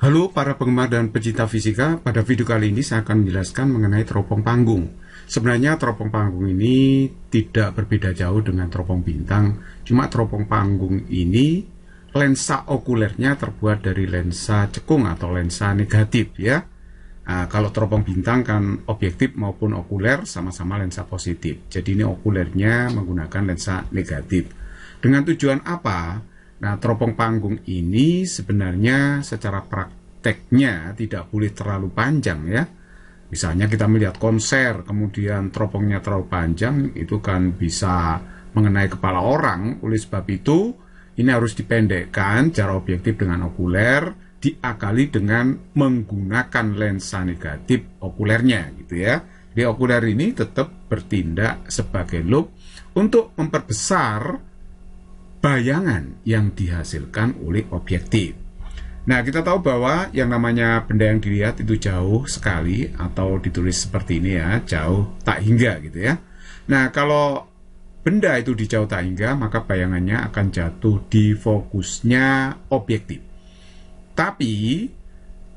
Halo para penggemar dan pecinta fisika, pada video kali ini saya akan menjelaskan mengenai teropong panggung. Sebenarnya teropong panggung ini tidak berbeda jauh dengan teropong bintang, cuma teropong panggung ini lensa okulernya terbuat dari lensa cekung atau lensa negatif ya. Nah, kalau teropong bintang kan objektif maupun okuler sama-sama lensa positif. Jadi ini okulernya menggunakan lensa negatif. Dengan tujuan apa? Nah, teropong panggung ini sebenarnya secara prakteknya tidak boleh terlalu panjang ya. Misalnya kita melihat konser, kemudian teropongnya terlalu panjang, itu kan bisa mengenai kepala orang. Oleh sebab itu, ini harus dipendekkan jarak objektif dengan okuler, diakali dengan menggunakan lensa negatif okulernya gitu ya. Di okuler ini tetap bertindak sebagai loop untuk memperbesar bayangan yang dihasilkan oleh objektif. Nah, kita tahu bahwa yang namanya benda yang dilihat itu jauh sekali, atau ditulis seperti ini ya, jauh tak hingga gitu ya. Nah, kalau benda itu di jauh tak hingga, maka bayangannya akan jatuh di fokusnya objektif. Tapi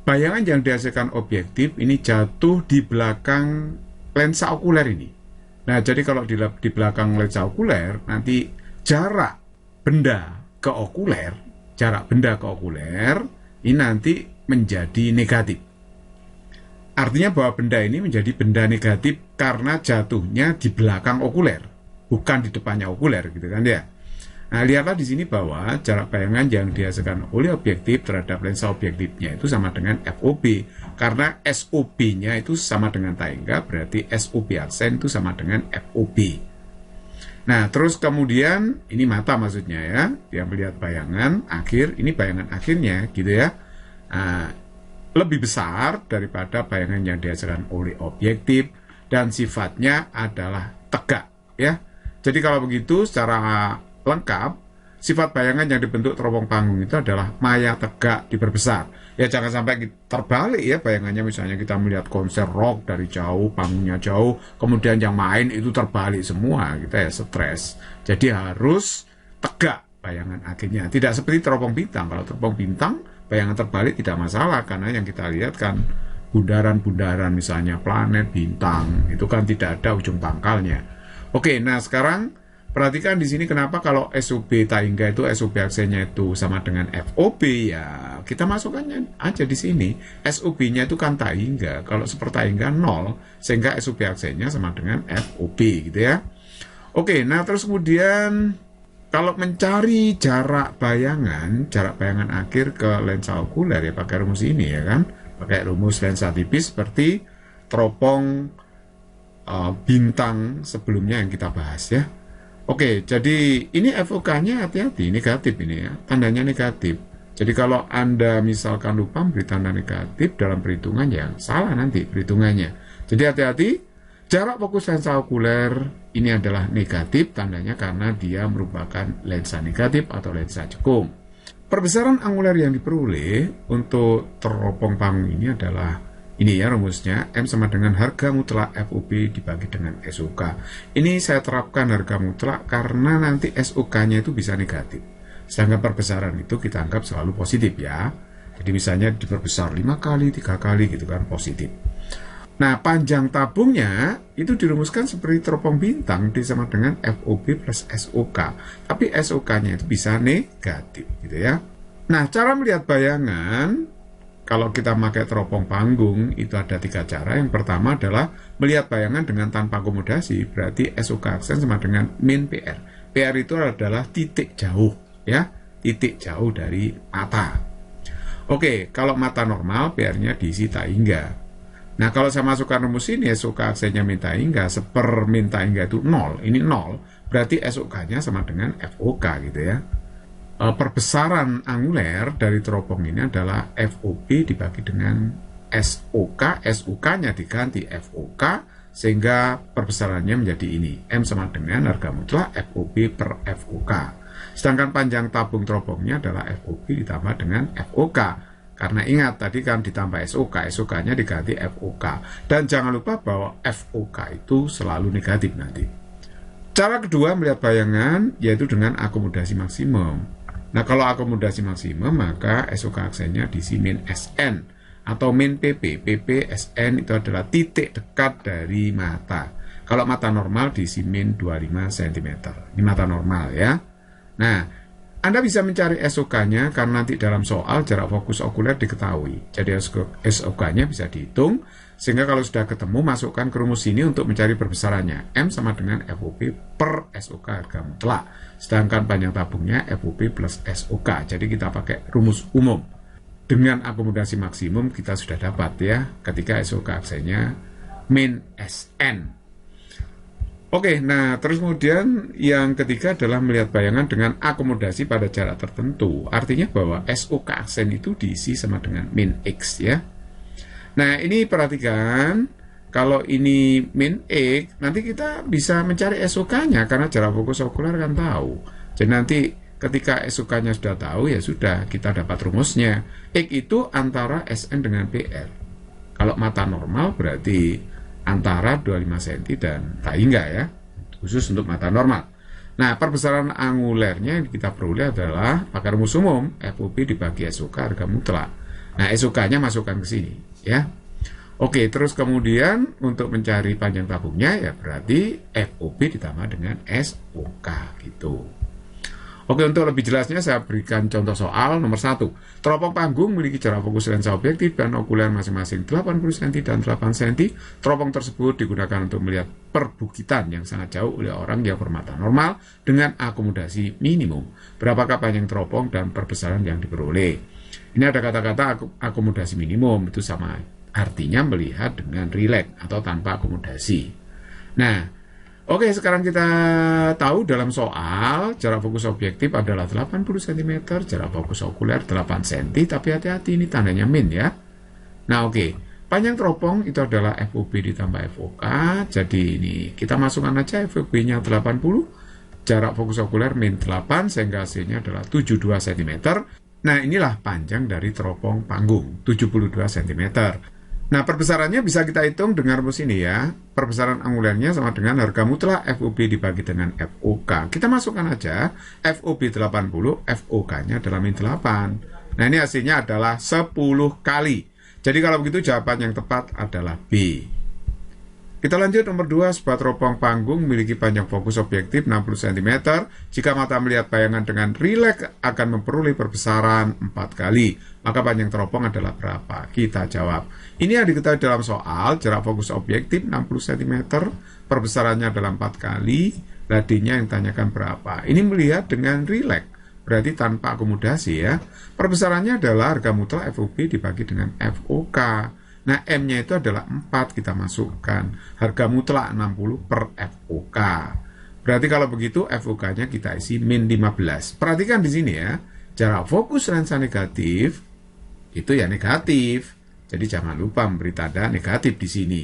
bayangan yang dihasilkan objektif ini jatuh di belakang lensa okuler ini. Nah, jadi kalau di belakang lensa okuler, nanti jarak benda ke okuler, jarak benda ke okuler ini nanti menjadi negatif. Artinya bahwa benda ini menjadi benda negatif karena jatuhnya di belakang okuler, bukan di depannya okuler gitu kan ya. Nah, lihatlah di sini bahwa jarak bayangan yang dihasilkan oleh objektif terhadap lensa objektifnya itu sama dengan FOB. Karena SOB-nya itu sama dengan tak hingga, berarti SOB aksen itu sama dengan FOB. Nah, terus kemudian ini mata maksudnya ya, dia melihat bayangan akhir, ini bayangan akhirnya gitu ya. Nah, lebih besar daripada bayangan yang dihasilkan oleh objektif dan sifatnya adalah tegak ya. Jadi kalau begitu secara lengkap, sifat bayangan yang dibentuk teropong panggung itu adalah maya tegak diperbesar. Ya jangan sampai terbalik ya bayangannya, misalnya kita melihat konser rock dari jauh, panggungnya jauh, kemudian yang main itu terbalik semua, kita ya stres. Jadi harus tegak bayangan akhirnya. Tidak seperti teropong bintang. Kalau teropong bintang, bayangan terbalik tidak masalah, karena yang kita lihat kan bundaran-bundaran misalnya planet, bintang, itu kan tidak ada ujung pangkalnya. Oke, nah sekarang perhatikan di sini kenapa kalau SOB tak hingga itu SOB aksennya itu sama dengan FOB ya. Kita masukkannya aja di sini. SOB-nya itu kan tak hingga. Kalau seperti tak hingga 0, sehingga SOB aksennya sama dengan FOB gitu ya. Oke, nah terus kemudian kalau mencari jarak bayangan akhir ke lensa okuler ya pakai rumus ini ya kan. Pakai rumus lensa tipis seperti teropong bintang sebelumnya yang kita bahas ya. Oke, jadi ini FOK-nya hati-hati, negatif ini ya, tandanya negatif. Jadi kalau Anda misalkan lupa beri tanda negatif dalam perhitungan ya salah nanti perhitungannya. Jadi hati-hati, jarak fokus lensa okuler ini adalah negatif, tandanya karena dia merupakan lensa negatif atau lensa cekung. Perbesaran anguler yang diperoleh untuk teropong panggung ini adalah ini ya rumusnya, M sama dengan harga mutlak FOB dibagi dengan SOK. Ini saya terapkan harga mutlak karena nanti SOK-nya itu bisa negatif. Sedangkan perbesaran itu kita anggap selalu positif ya. Jadi misalnya diperbesar 5 kali, 3 kali gitu kan positif. Nah, panjang tabungnya itu dirumuskan seperti teropong bintang, sama dengan FOB plus SOK. Tapi SOK-nya itu bisa negatif gitu ya. Nah, cara melihat bayangan kalau kita pakai teropong panggung itu ada 3 cara. Yang pertama adalah melihat bayangan dengan tanpa akomodasi, berarti SOK aksen sama dengan min PR. PR itu adalah titik jauh ya, titik jauh dari mata. Oke, kalau mata normal PR-nya diisi tak hingga. Nah, kalau saya masukkan rumus ini SOK aksennya min tak hingga, seper min tak hingga itu 0, ini 0, berarti SOK-nya sama dengan FOK gitu ya. Perbesaran anguler dari teropong ini adalah FOB dibagi dengan SOK, SOK-nya diganti FOK, sehingga perbesarannya menjadi ini, M sama dengan harga mutlak FOB per FOK. Sedangkan panjang tabung teropongnya adalah FOB ditambah dengan FOK. Karena ingat tadi kan ditambah SOK, SOK-nya diganti FOK. Dan jangan lupa bahwa FOK itu selalu negatif nanti. Cara kedua melihat bayangan yaitu dengan akomodasi maksimum. Nah, kalau akomodasi maksimum, maka SOK aksennya diisi min SN atau min PP. PP SN itu adalah titik dekat dari mata. Kalau mata normal diisi min 25 cm. Ini mata normal ya. Nah, Anda bisa mencari SOK-nya karena nanti dalam soal jarak fokus okuler diketahui. Jadi SOK-nya bisa dihitung, sehingga kalau sudah ketemu, masukkan ke rumus ini untuk mencari perbesarannya. M sama dengan FOP per SOK harga mutlak. Sedangkan panjang tabungnya FOP plus SOK. Jadi kita pakai rumus umum. Dengan akomodasi maksimum kita sudah dapat ya, ketika SOK aksennya min SN. Oke, nah terus kemudian yang ketiga adalah melihat bayangan dengan akomodasi pada jarak tertentu. Artinya bahwa SOK aksen itu diisi sama dengan min X ya. Nah ini perhatikan, kalau ini min X, nanti kita bisa mencari SOK-nya karena jarak fokus okuler kan tahu. Jadi nanti ketika SOK-nya sudah tahu, ya sudah, kita dapat rumusnya. X itu antara SN dengan PR. Kalau mata normal berarti antara 25 cm dan tak hingga ya, khusus untuk mata normal. Nah, perbesaran angulernya yang kita peroleh adalah pakai rumus umum, FOP dibagi SOK harga mutlak. Nah, SOK-nya masukkan ke sini ya. Oke, terus kemudian untuk mencari panjang tabungnya ya berarti FOP ditambah dengan SOK gitu. Oke, untuk lebih jelasnya saya berikan contoh soal nomor 1. Teropong panggung memiliki jarak fokus lensa objektif dan okuler masing-masing 80 cm dan 8 cm. Teropong tersebut digunakan untuk melihat perbukitan yang sangat jauh oleh orang yang bermata normal dengan akomodasi minimum. Berapakah panjang teropong dan perbesaran yang diperoleh? Ini ada kata-kata akomodasi minimum, itu sama artinya melihat dengan rileks atau tanpa akomodasi. Nah, oke, sekarang kita tahu dalam soal jarak fokus objektif adalah 80 cm, jarak fokus okuler 8 cm, tapi hati-hati ini tandanya min ya. Nah oke, panjang teropong itu adalah FOB ditambah FOK, jadi ini kita masukkan aja FOB-nya 80, jarak fokus okuler min 8, sehingga hasilnya adalah 72 cm. Nah inilah panjang dari teropong panggung, 72 cm. Nah, perbesarannya bisa kita hitung dengan rumus ini ya. Perbesaran angulernya sama dengan harga mutlak FOB dibagi dengan FOK. Kita masukkan aja FOB 80, FOK-nya adalah min 8. Nah, ini hasilnya adalah 10 kali. Jadi kalau begitu jawaban yang tepat adalah B. Kita lanjut nomor 2, sebuah teropong panggung memiliki panjang fokus objektif 60 cm. Jika mata melihat bayangan dengan rileks akan memperoleh perbesaran 4 kali. Maka panjang teropong adalah berapa? Kita jawab. Ini yang diketahui dalam soal, jarak fokus objektif 60 cm, perbesarannya adalah 4 kali, D-nya yang tanyakan berapa. Ini melihat dengan rileks, berarti tanpa akomodasi ya. Perbesarannya adalah harga mutlak FOB dibagi dengan FOK. Nah, M-nya itu adalah 4, kita masukkan. Harga mutlak 60 per FOK. Berarti kalau begitu FOK-nya kita isi min 15. Perhatikan di sini ya, jarak fokus lensa negatif itu ya negatif. Jadi jangan lupa memberi tanda negatif di sini.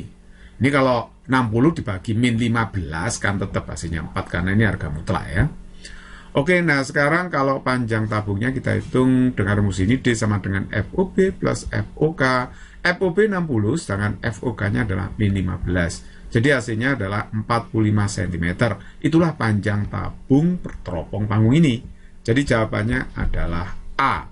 Ini kalau 60 dibagi min 15 kan tetap hasilnya 4 karena ini harga mutlak ya. Oke, nah sekarang kalau panjang tabungnya kita hitung dengan rumus ini, D sama dengan FOB plus FOK. FOB 60, sedangkan FOK-nya adalah min 15. Jadi hasilnya adalah 45 cm. Itulah panjang tabung per teropong panggung ini. Jadi jawabannya adalah A.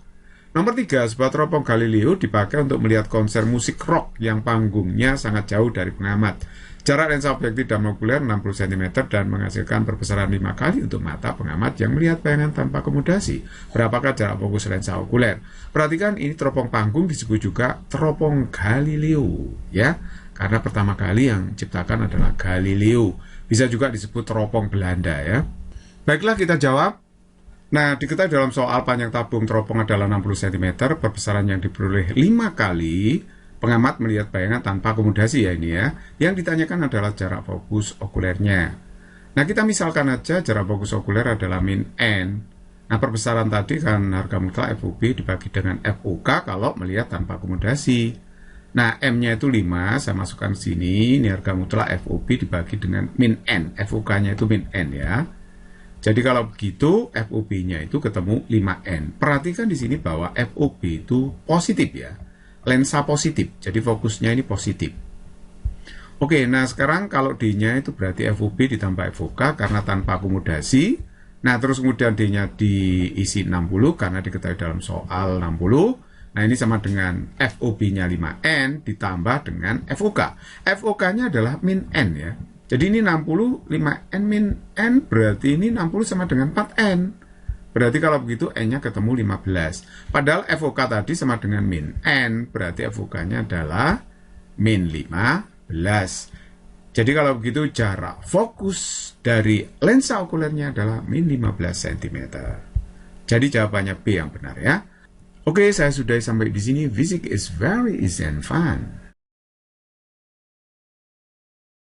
Nomor 3, sebuah teropong Galileo dipakai untuk melihat konser musik rock yang panggungnya sangat jauh dari pengamat. Jarak lensa objektif dan okuler 60 cm dan menghasilkan perbesaran 5 kali untuk mata pengamat yang melihat bayangan tanpa akomodasi. Berapakah jarak fokus lensa okuler? Perhatikan ini teropong panggung disebut juga teropong Galileo ya. Karena pertama kali yang ciptakan adalah Galileo. Bisa juga disebut teropong Belanda ya. Baiklah kita jawab. Nah, diketahui dalam soal panjang tabung teropong adalah 60 cm, perbesaran yang diperoleh 5 kali. Pengamat melihat bayangan tanpa akomodasi ya ini ya. Yang ditanyakan adalah jarak fokus okulernya. Nah, kita misalkan aja jarak fokus okuler adalah min N. Nah, perbesaran tadi kan harga mutlak FOB dibagi dengan FOK kalau melihat tanpa akomodasi. Nah, M-nya itu 5, saya masukkan sini. Ini harga mutlak FOB dibagi dengan min N. FOK-nya itu min N ya. Jadi kalau begitu FOB-nya itu ketemu 5N. Perhatikan di sini bahwa FOB itu positif ya. Lensa positif, jadi fokusnya ini positif. Oke, nah sekarang kalau D-nya itu berarti FOB ditambah FOK karena tanpa akomodasi. Nah, terus kemudian D-nya diisi 60 karena diketahui dalam soal 60. Nah, ini sama dengan FOB-nya 5N ditambah dengan FOK. FOK-nya adalah min N ya. Jadi ini 60, 5N min N, berarti ini 60 sama dengan 4N. Berarti kalau begitu N-nya ketemu 15. Padahal FOK tadi sama dengan min N, berarti FOK-nya adalah min 15. Jadi kalau begitu jarak fokus dari lensa okulernya adalah min 15 cm. Jadi jawabannya B yang benar ya. Oke, saya sudah sampai di sini. Physics is very easy and fun.